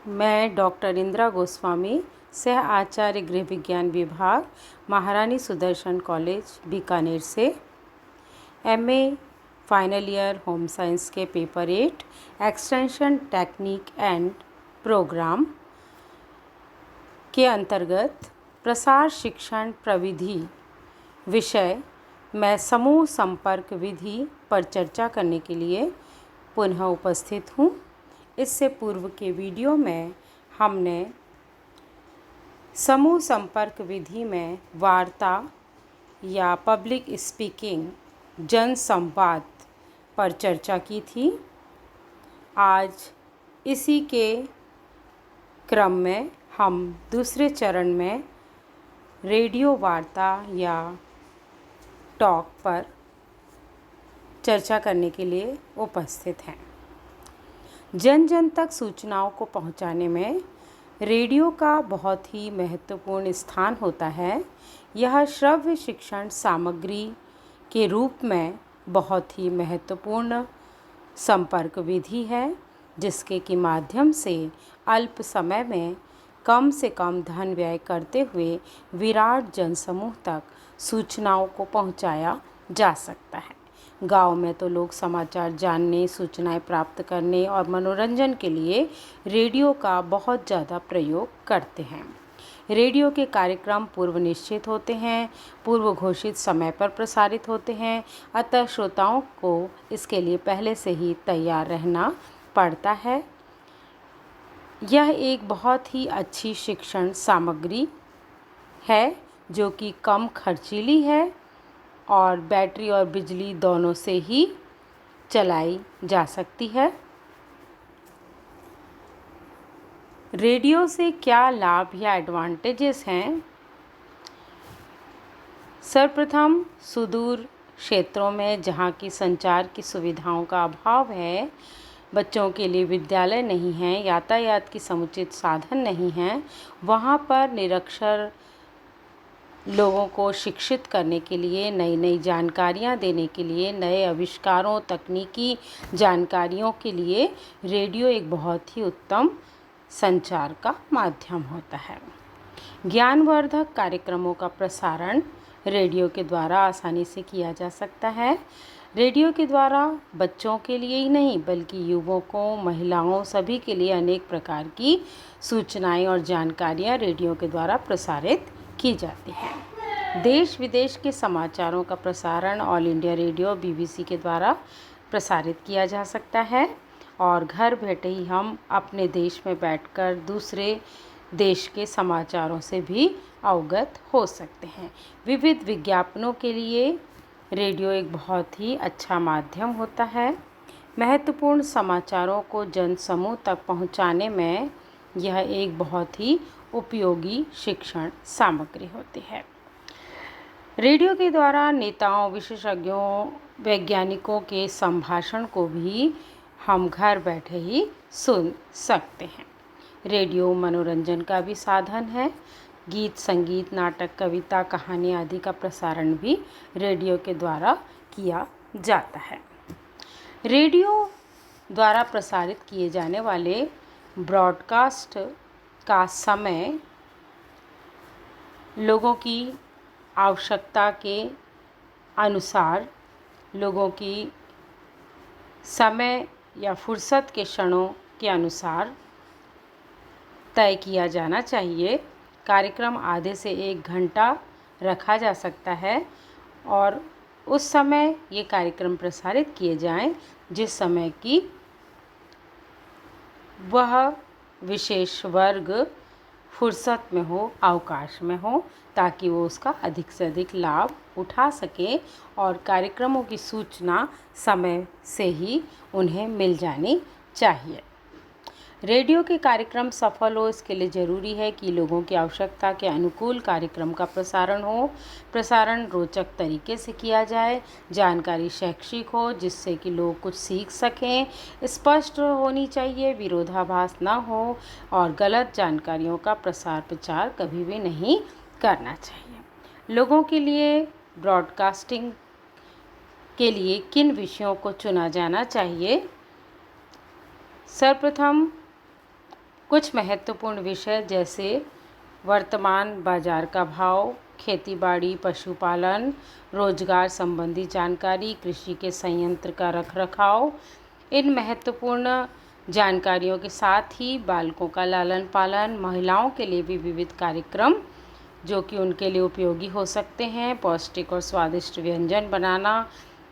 मैं डॉक्टर इंदिरा गोस्वामी, सह आचार्य गृह विज्ञान विभाग, महारानी सुदर्शन कॉलेज बीकानेर से MA final year home science के paper 8 extension technique and programme के अंतर्गत प्रसार शिक्षण प्रविधि विषय में समूह संपर्क विधि पर चर्चा करने के लिए पुनः उपस्थित हूँ। इससे पूर्व के वीडियो में हमने समूह संपर्क विधि में वार्ता या पब्लिक स्पीकिंग जन संवाद पर चर्चा की थी। आज इसी के क्रम में हम दूसरे चरण में रेडियो वार्ता या टॉक पर चर्चा करने के लिए उपस्थित हैं। जन जन तक सूचनाओं को पहुंचाने में रेडियो का बहुत ही महत्वपूर्ण स्थान होता है। यह श्रव्य शिक्षण सामग्री के रूप में बहुत ही महत्वपूर्ण संपर्क विधि है, जिसके के माध्यम से अल्प समय में कम से कम धन व्यय करते हुए विराट जनसमूह तक सूचनाओं को पहुंचाया जा सकता है। गांव में तो लोग समाचार जानने, सूचनाएं प्राप्त करने और मनोरंजन के लिए रेडियो का बहुत ज़्यादा प्रयोग करते हैं। रेडियो के कार्यक्रम पूर्व निश्चित होते हैं, पूर्व घोषित समय पर प्रसारित होते हैं, अतः श्रोताओं को इसके लिए पहले से ही तैयार रहना पड़ता है। यह एक बहुत ही अच्छी शिक्षण सामग्री है जो कि कम खर्चीली है और बैटरी और बिजली दोनों से ही चलाई जा सकती है। रेडियो से क्या लाभ या एडवांटेजेस हैं? सर्वप्रथम, सुदूर क्षेत्रों में जहाँ की संचार की सुविधाओं का अभाव है, बच्चों के लिए विद्यालय नहीं है, यातायात की समुचित साधन नहीं है, वहाँ पर निरक्षर लोगों को शिक्षित करने के लिए, नई नई जानकारियाँ देने के लिए, नए आविष्कारों, तकनीकी जानकारियों के लिए रेडियो एक बहुत ही उत्तम संचार का माध्यम होता है। ज्ञानवर्धक कार्यक्रमों का प्रसारण रेडियो के द्वारा आसानी से किया जा सकता है। रेडियो के द्वारा बच्चों के लिए ही नहीं बल्कि युवकों, महिलाओं सभी के लिए अनेक प्रकार की सूचनाएं और जानकारियां रेडियो के द्वारा प्रसारित की जाती हैं। देश विदेश के समाचारों का प्रसारण ऑल इंडिया रेडियो बीबीसी के द्वारा प्रसारित किया जा सकता है और घर बैठे ही हम अपने देश में बैठकर दूसरे देश के समाचारों से भी अवगत हो सकते हैं। विविध विज्ञापनों के लिए रेडियो एक बहुत ही अच्छा माध्यम होता है। महत्वपूर्ण समाचारों को जनसमूह तक पहुंचाने में यह एक बहुत ही उपयोगी शिक्षण सामग्री होती है। रेडियो के द्वारा नेताओं, विशेषज्ञों, वैज्ञानिकों के संभाषण को भी हम घर बैठे ही सुन सकते हैं। रेडियो मनोरंजन का भी साधन है। गीत, संगीत, नाटक, कविता, कहानी आदि का प्रसारण भी रेडियो के द्वारा किया जाता है। रेडियो द्वारा प्रसारित किए जाने वाले ब्रॉडकास्ट का समय लोगों की आवश्यकता के अनुसार, लोगों की समय या फुर्सत के क्षणों के अनुसार तय किया जाना चाहिए। कार्यक्रम आधे से 1 घंटा रखा जा सकता है और उस समय ये कार्यक्रम प्रसारित किए जाएं जिस समय की वह विशेष वर्ग फुर्सत में हो, अवकाश में हो, ताकि वो उसका अधिक से अधिक लाभ उठा सके और कार्यक्रमों की सूचना समय से ही उन्हें मिल जानी चाहिए। रेडियो के कार्यक्रम सफल हो, इसके लिए ज़रूरी है कि लोगों की आवश्यकता के अनुकूल कार्यक्रम का प्रसारण हो। प्रसारण रोचक तरीके से किया जाए, जानकारी शैक्षिक हो जिससे कि लोग कुछ सीख सकें, स्पष्ट होनी चाहिए, विरोधाभास ना हो और गलत जानकारियों का प्रसार प्रचार कभी भी नहीं करना चाहिए। लोगों के लिए ब्रॉडकास्टिंग के लिए किन विषयों को चुना जाना चाहिए? सर्वप्रथम कुछ महत्वपूर्ण विषय जैसे वर्तमान बाजार का भाव, खेतीबाड़ी, पशुपालन, रोजगार संबंधी जानकारी, कृषि के संयंत्र का रखरखाव। इन महत्वपूर्ण जानकारियों के साथ ही बालकों का लालन पालन, महिलाओं के लिए भी विविध कार्यक्रम जो कि उनके लिए उपयोगी हो सकते हैं, पौष्टिक और स्वादिष्ट व्यंजन बनाना,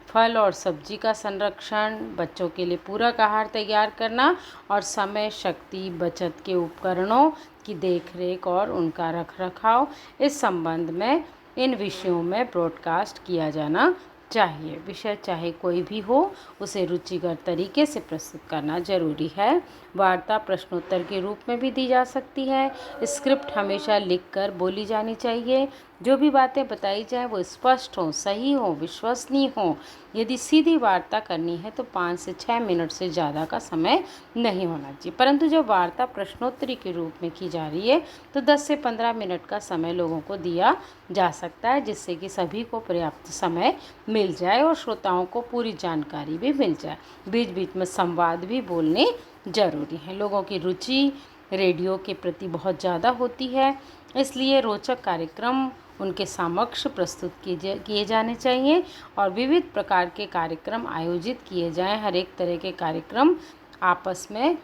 फल और सब्जी का संरक्षण, बच्चों के लिए पूरक आहार तैयार करना और समय शक्ति बचत के उपकरणों की देखरेख और उनका रखरखाव। इस संबंध में इन विषयों में ब्रॉडकास्ट किया जाना चाहिए। विषय चाहे कोई भी हो, उसे रुचिकर तरीके से प्रस्तुत करना जरूरी है। वार्ता प्रश्नोत्तर के रूप में भी दी जा सकती है। स्क्रिप्ट हमेशा लिखकर बोली जानी चाहिए। जो भी बातें बताई जाए वो स्पष्ट हो, सही हो, विश्वसनीय हो। यदि सीधी वार्ता करनी है तो 5 से 6 मिनट से ज़्यादा का समय नहीं होना चाहिए, परंतु जब वार्ता प्रश्नोत्तरी के रूप में की जा रही है तो 10 से 15 मिनट का समय लोगों को दिया जा सकता है, जिससे कि सभी को पर्याप्त समय मिल जाए और श्रोताओं को पूरी जानकारी भी मिल जाए। बीच बीच में संवाद भी बोलने जरूरी है। लोगों की रुचि रेडियो के प्रति बहुत ज़्यादा होती है, इसलिए रोचक कार्यक्रम उनके समक्ष प्रस्तुत किए जाने चाहिए और विविध प्रकार के कार्यक्रम आयोजित किए जाएं। हर एक तरह के कार्यक्रम आपस में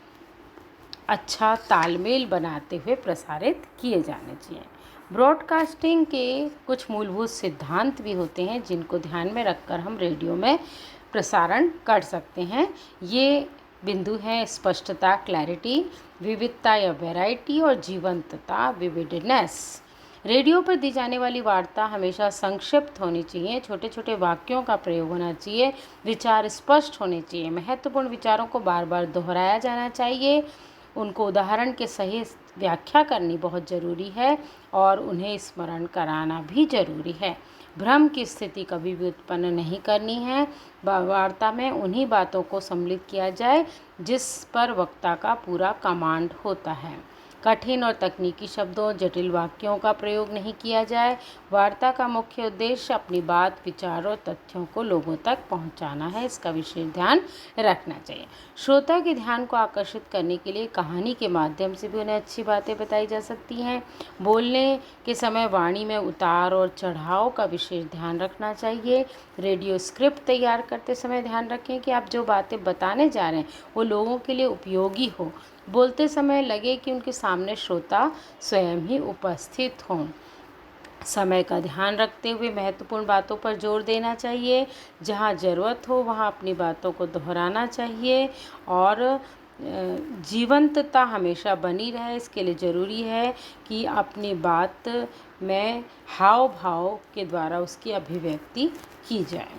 अच्छा तालमेल बनाते हुए प्रसारित किए जाने चाहिए। ब्रॉडकास्टिंग के कुछ मूलभूत सिद्धांत भी होते हैं जिनको ध्यान में रखकर हम रेडियो में प्रसारण कर सकते हैं। ये बिंदु हैं स्पष्टता, क्लैरिटी, विविधता या वैरायटी और जीवंतता, विविडनेस। रेडियो पर दी जाने वाली वार्ता हमेशा संक्षिप्त होनी चाहिए, छोटे छोटे वाक्यों का प्रयोग होना चाहिए, विचार स्पष्ट होने चाहिए, महत्वपूर्ण विचारों को बार बार दोहराया जाना चाहिए, उनको उदाहरण के सही व्याख्या करनी बहुत ज़रूरी है और उन्हें स्मरण कराना भी ज़रूरी है। भ्रम की स्थिति कभी भी उत्पन्न नहीं करनी है। वार्ता में उन्हीं बातों को सम्मिलित किया जाए जिस पर वक्ता का पूरा कमांड होता है। कठिन और तकनीकी शब्दों, जटिल वाक्यों का प्रयोग नहीं किया जाए। वार्ता का मुख्य उद्देश्य अपनी बात, विचार और तथ्यों को लोगों तक पहुंचाना है, इसका विशेष ध्यान रखना चाहिए। श्रोता के ध्यान को आकर्षित करने के लिए कहानी के माध्यम से भी उन्हें अच्छी बातें बताई जा सकती हैं। बोलने के समय वाणी में उतार और चढ़ाव का विशेष ध्यान रखना चाहिए। रेडियो स्क्रिप्ट तैयार करते समय ध्यान रखें कि आप जो बातें बताने जा रहे हैं वो लोगों के लिए उपयोगी हो। बोलते समय लगे कि उनके सामने श्रोता स्वयं ही उपस्थित हों। समय का ध्यान रखते हुए महत्वपूर्ण बातों पर जोर देना चाहिए। जहाँ ज़रूरत हो वहाँ अपनी बातों को दोहराना चाहिए और जीवंतता हमेशा बनी रहे, इसके लिए ज़रूरी है कि अपनी बात में हाव भाव के द्वारा उसकी अभिव्यक्ति की जाए।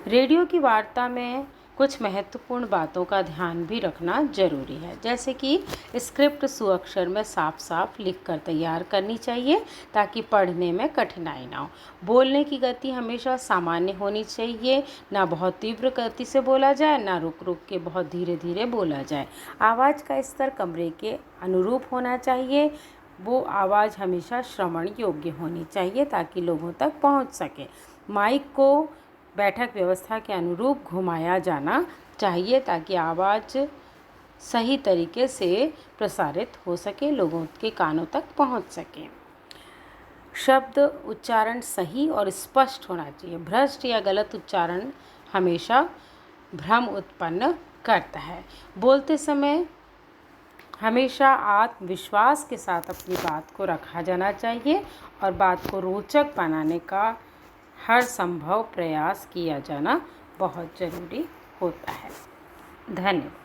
रेडियो की वार्ता में कुछ महत्वपूर्ण बातों का ध्यान भी रखना जरूरी है, जैसे कि स्क्रिप्ट सुअक्षर में साफ साफ लिखकर तैयार करनी चाहिए ताकि पढ़ने में कठिनाई ना हो। बोलने की गति हमेशा सामान्य होनी चाहिए, ना बहुत तीव्र गति से बोला जाए, ना रुक रुक के बहुत धीरे धीरे बोला जाए। आवाज़ का स्तर कमरे के अनुरूप होना चाहिए। वो आवाज़ हमेशा श्रवण योग्य होनी चाहिए ताकि लोगों तक पहुंच सके। माइक को बैठक व्यवस्था के अनुरूप घुमाया जाना चाहिए ताकि आवाज़ सही तरीके से प्रसारित हो सके, लोगों के कानों तक पहुंच सके। शब्द उच्चारण सही और स्पष्ट होना चाहिए। भ्रष्ट या गलत उच्चारण हमेशा भ्रम उत्पन्न करता है। बोलते समय हमेशा आत्मविश्वास के साथ अपनी बात को रखा जाना चाहिए और बात को रोचक बनाने का हर संभव प्रयास किया जाना बहुत ज़रूरी होता है। धन्यवाद।